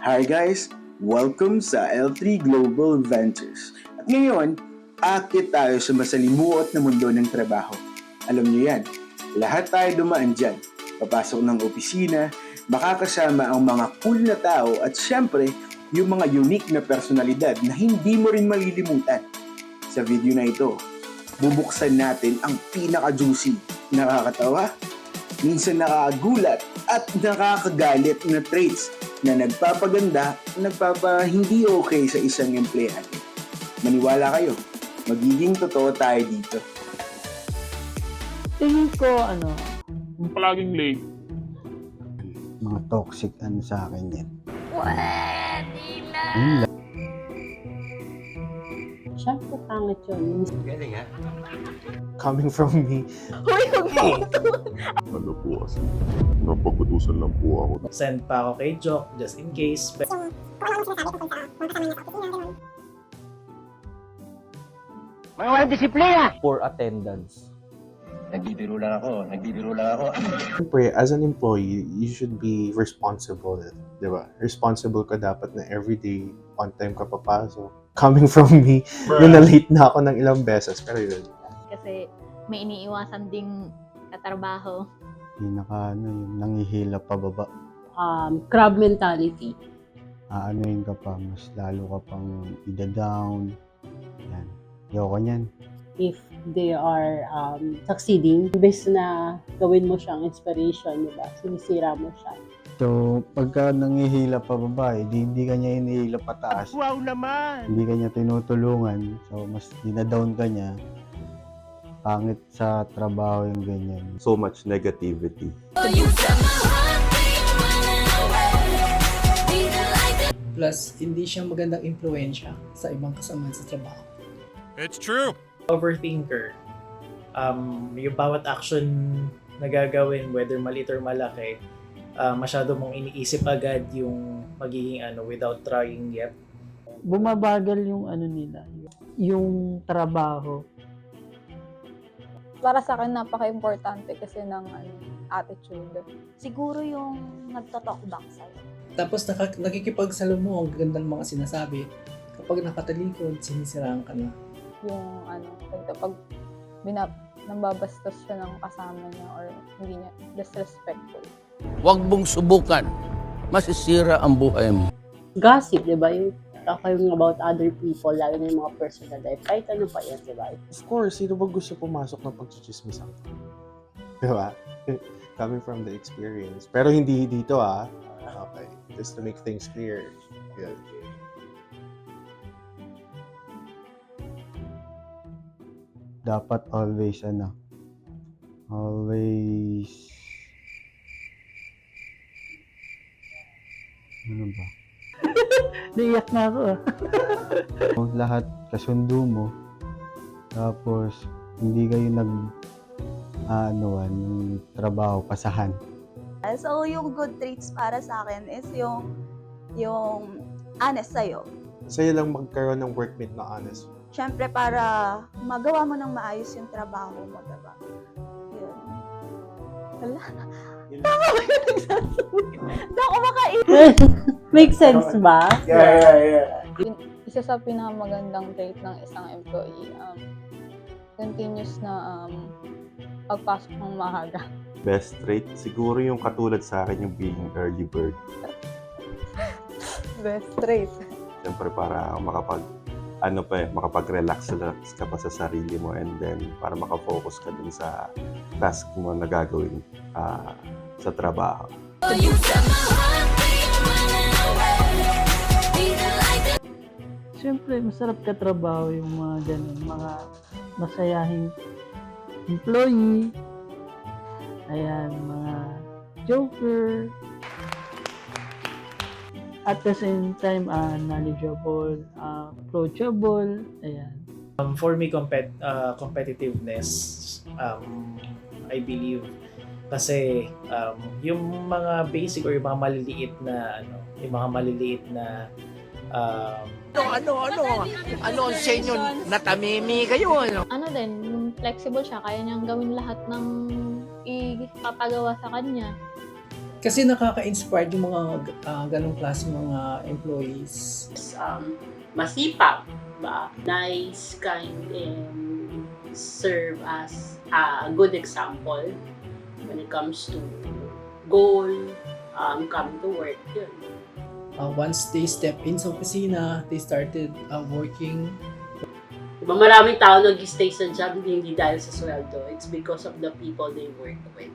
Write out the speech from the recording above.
Hi guys! Welcome sa L3 Global Ventures. At ngayon, akit tayo sa masalimuot na mundo ng trabaho. Alam niyo yan, lahat tayo dumaan dyan. Papasok ng opisina, makakasama ang mga cool na tao at syempre, yung mga unique na personalidad na hindi mo rin malilimutan. Sa video na ito, bubuksan natin ang pinaka-juicy, nakakatawa, minsan nakakagulat at nakakagalit na traits na nagpapaganda, hindi okay sa isang empleyado. Maniwala kayo, magiging totoo tayo dito. Tingin ko, Yung palaging late. Mga toxic sa akin yan. syempre pangit yun. Coming from me, Ano po kasi, napag-utusan lang po ako. Send pa ako kay Joke just in case. Mga walang disiplina! Poor attendance. Nagbibiro lang ako. Siyempre, as an employee, you should be responsible, di ba? Responsible ka dapat na everyday, on time ka papasok. Coming from me, na-late na ako ng ilang beses, pero yun. Kasi may iniiwasan ding katrabaho. yung nangihila pababa. Crab mentality. Aanoin ka pa, mas lalo ka pang ida-down. Yan. Ayoko niyan. If they are succeeding, imbes na gawin mo siyang inspiration, di ba? Sinisira mo siya. So, pagka nangihila pababa, hindi ka niya hinihila pataas. Wow naman! Hindi ka niya tinutulungan. So, mas dinadown ka niya. Pangit sa trabaho yung ganyan. So much negativity. Plus, hindi siya magandang impluensya sa ibang kasamahan sa trabaho. It's true! Overthinker. Yung bawat action na gagawin, whether maliit or malaki, masyado mong iniisip agad yung magiging without trying yet. Bumabagal yung nila, yung trabaho. Para sa akin, napaka-importante kasi ng attitude. Siguro yung nagto-talk back sa'yo. Tapos nakikipagsalo mo, ang ganda ng mga sinasabi. Kapag nakatalikod, sinisiraan ka na. Yung pag nambabastos siya ng kasama niya or hindi niya disrespectful. Huwag mong subukan. Masisira ang buhay mo. Gossip, di ba? Yung talking about other people, lalo na yung mga personal life. Kahit ano pa yan, di ba? Of course, sino ba gusto pumasok ng pagchichismisan? Di ba? Coming from the experience. Pero hindi dito Okay, just to make things clear. Good. Dapat always ano ba? Naiyak na ako. Lahat kasundo mo, tapos hindi kayo yung trabaho pasahan. So, yung good traits para sa akin is yung honest sa'yo. Sa'yo lang magkaroon ng workmate na honest. Siyempre, para magawa mo ng maayos yung trabaho mo, diba? Yun. Wala. Tama ba yung nagsasabi? Hindi ako Make sense ba? Yeah. Isa sa pinakamagandang trait ng isang employee, continuous na pagpasok ng maaga. Best trait, siguro yung katulad sa akin yung being early bird. Best trait. Siyempre para makapag-relax ka pa sa sarili mo and then para makafocus ka dun sa task mo na gagawin sa trabaho. Siyempre, masarap katrabaho yung mga ganun, mga masayahing employee. Ayan, mga joker. At the same time, knowledgeable, approachable. Ayan. For me, competitiveness, I believe, kasi yung mga basic or yung mga maliliit na Ano ang sa inyo? Natamimi kayo, Ano din, flexible siya. Kaya niyang gawin lahat ng ipapagawa sa kanya. Kasi nakaka-inspire yung mga ganong klase mga employees. Masipag, ba? Nice, kind, and serve as a good example when it comes to goal, come to work. Yun. Once they step in sa opisina, they started working. Diba maraming tao nag-stay sa job hindi dahil sa sweldo. It's because of the people they work with.